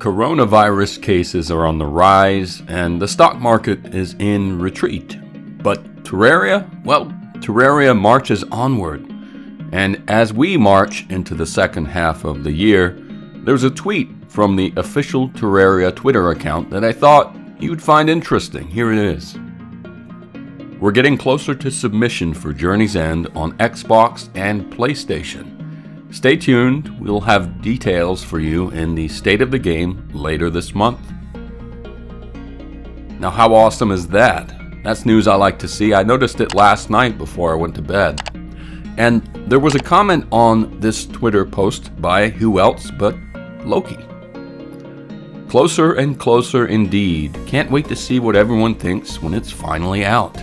Coronavirus cases are on the rise and the stock market is in retreat. But Terraria? Well, Terraria marches onward. And as we march into the second half of the year, there's a tweet from the official Terraria Twitter account that I thought you'd find interesting. Here it is. We're getting closer to submission for Journey's End on Xbox and PlayStation. Stay tuned, we'll have details for you in the state of the game later this month. Now, how awesome is that? That's news I like to see. I noticed it last night before I went to bed. And there was a comment on this Twitter post by who else but Loki. Closer and closer indeed. Can't wait to see what everyone thinks when it's finally out.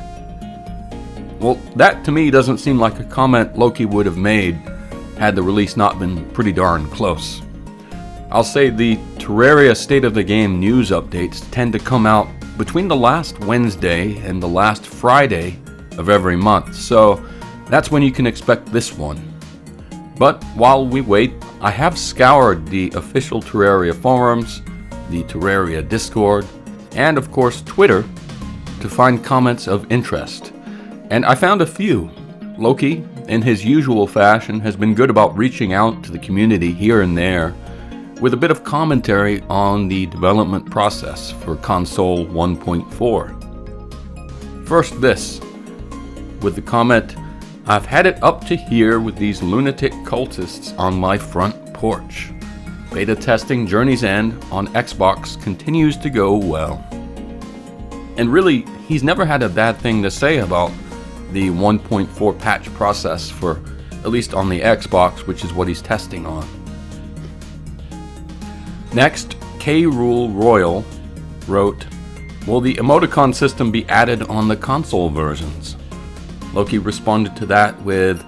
Well, that to me doesn't seem like a comment Loki would have made had the release not been pretty darn close. I'll say the Terraria State of the Game news updates tend to come out between the last Wednesday and the last Friday of every month, so that's when you can expect this one. But while we wait, I have scoured the official Terraria forums, the Terraria Discord, and of course Twitter to find comments of interest. And I found a few. Loki, in his usual fashion, has been good about reaching out to the community here and there with a bit of commentary on the development process for console 1.4. First this, with the comment, "I've had it up to here with these lunatic cultists on my front porch. Beta testing Journey's End on Xbox continues to go well." And really, he's never had a bad thing to say about the 1.4 patch process for, at least on the Xbox, which is what he's testing on. Next, K-Rule Royal wrote, "Will the emoticon system be added on the console versions?" Loki responded to that with,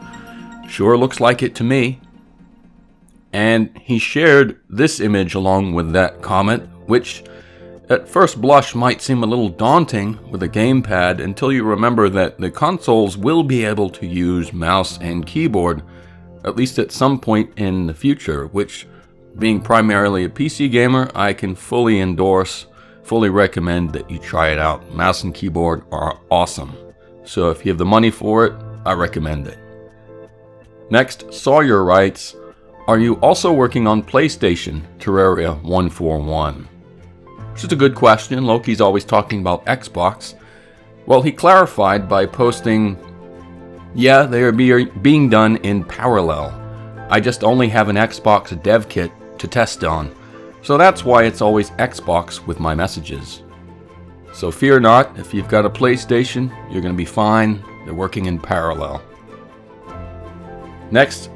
"Sure looks like it to me." And he shared this image along with that comment, which at first blush might seem a little daunting with a gamepad until you remember that the consoles will be able to use mouse and keyboard, at least at some point in the future, which, being primarily a PC gamer, I can fully endorse, fully recommend that you try it out. Mouse and keyboard are awesome. So if you have the money for it, I recommend it. Next, Sawyer writes, "Are you also working on PlayStation Terraria 141? Which is a good question. Loki's always talking about Xbox. Well, he clarified by posting, "Yeah, they are being done in parallel. I just only have an Xbox dev kit to test on. So that's why it's always Xbox with my messages. So fear not, if you've got a PlayStation, you're going to be fine. They're working in parallel." Next,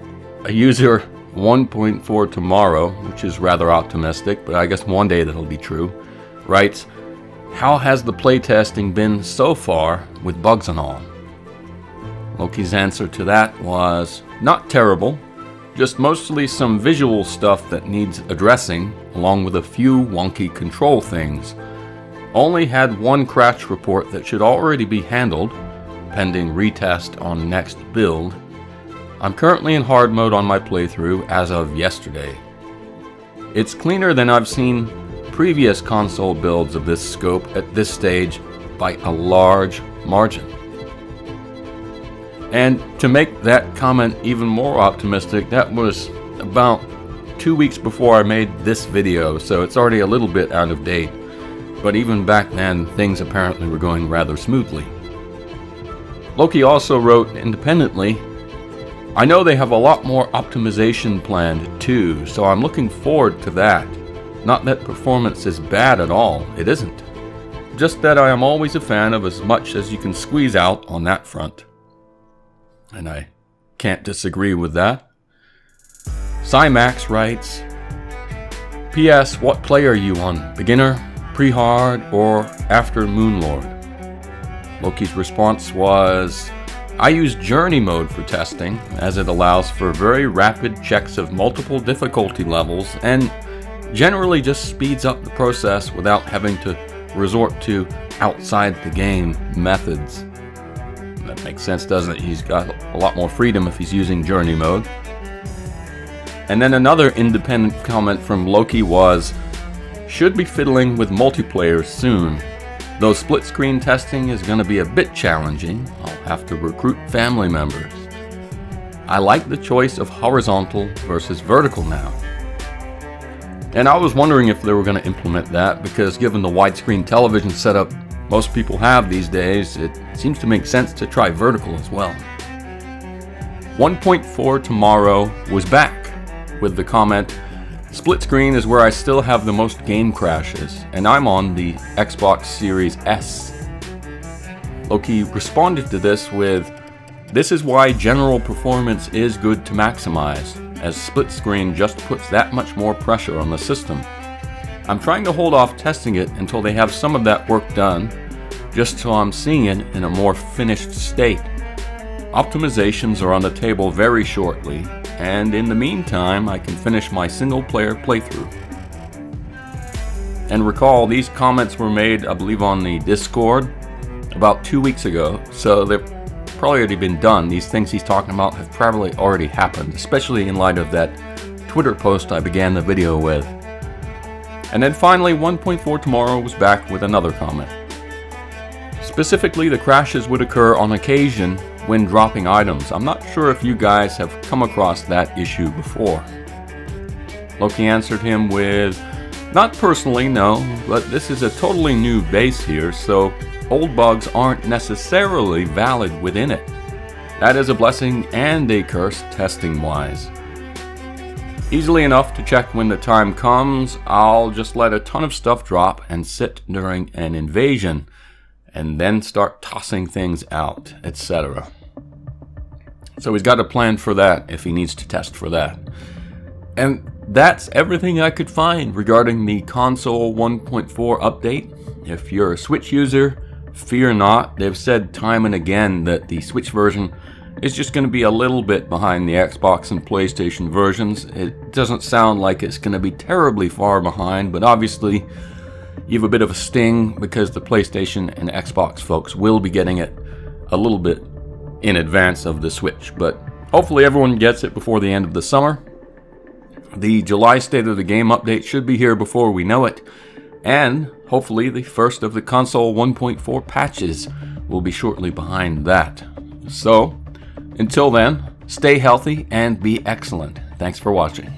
a user 1.4 tomorrow, which is rather optimistic, but I guess one day that'll be true, writes, "How has the playtesting been so far with bugs and all?" Loki's answer to that was, "Not terrible, just mostly some visual stuff that needs addressing, along with a few wonky control things. Only had one crash report that should already be handled, pending retest on next build. I'm currently in hard mode on my playthrough as of yesterday. It's cleaner than I've seen previous console builds of this scope at this stage by a large margin." And to make that comment even more optimistic, that was about 2 weeks before I made this video, so it's already a little bit out of date. But even back then, things apparently were going rather smoothly. Loki also wrote independently, "I know they have a lot more optimization planned too, so I'm looking forward to that. Not that performance is bad at all, it isn't. Just that I am always a fan of as much as you can squeeze out on that front." And I can't disagree with that. Cymax writes, "P.S. What play are you on? Beginner, pre-hard, or after Moonlord?" Loki's response was, "I use Journey mode for testing, as it allows for very rapid checks of multiple difficulty levels and generally just speeds up the process without having to resort to outside the game methods." That makes sense, doesn't it? He's got a lot more freedom if he's using Journey mode. And then another independent comment from Loki was, should be fiddling with multiplayer soon. Though split screen testing is going to be a bit challenging, I'll have to recruit family members. I like the choice of horizontal versus vertical now. And I was wondering if they were going to implement that, because given the widescreen television setup most people have these days, it seems to make sense to try vertical as well. 1.4 Tomorrow was back with the comment, "Split screen is where I still have the most game crashes, and I'm on the Xbox Series S." Loki responded to this with, "This is why general performance is good to maximize, as split screen just puts that much more pressure on the system. I'm trying to hold off testing it until they have some of that work done, just so I'm seeing it in a more finished state. Optimizations are on the table very shortly, and in the meantime I can finish my single player playthrough." And recall, these comments were made, I believe, on the Discord about 2 weeks ago, so they've probably already been done. These things he's talking about have probably already happened, especially in light of that Twitter post I began the video with. And then finally, 1.4 Tomorrow was back with another comment. Specifically, the crashes would occur on occasion when dropping items. I'm not sure if you guys have come across that issue before. Loki answered him with, "Not personally, no, but this is a totally new base here, so old bugs aren't necessarily valid within it. That is a blessing and a curse testing-wise. Easily enough to check when the time comes. I'll just let a ton of stuff drop and sit during an invasion, and then start tossing things out, etc." So he's got a plan for that if he needs to test for that. And that's everything I could find regarding the console 1.4 update. If you're a Switch user, fear not. They've said time and again that the Switch version is just going to be a little bit behind the Xbox and PlayStation versions. It doesn't sound like it's going to be terribly far behind, but obviously you have a bit of a sting because the PlayStation and Xbox folks will be getting it a little bit in advance of the Switch. But hopefully everyone gets it before the end of the summer. The July State of the Game update should be here before we know it, and hopefully the first of the console 1.4 patches will be shortly behind that. So, until then, stay healthy and be excellent. Thanks for watching.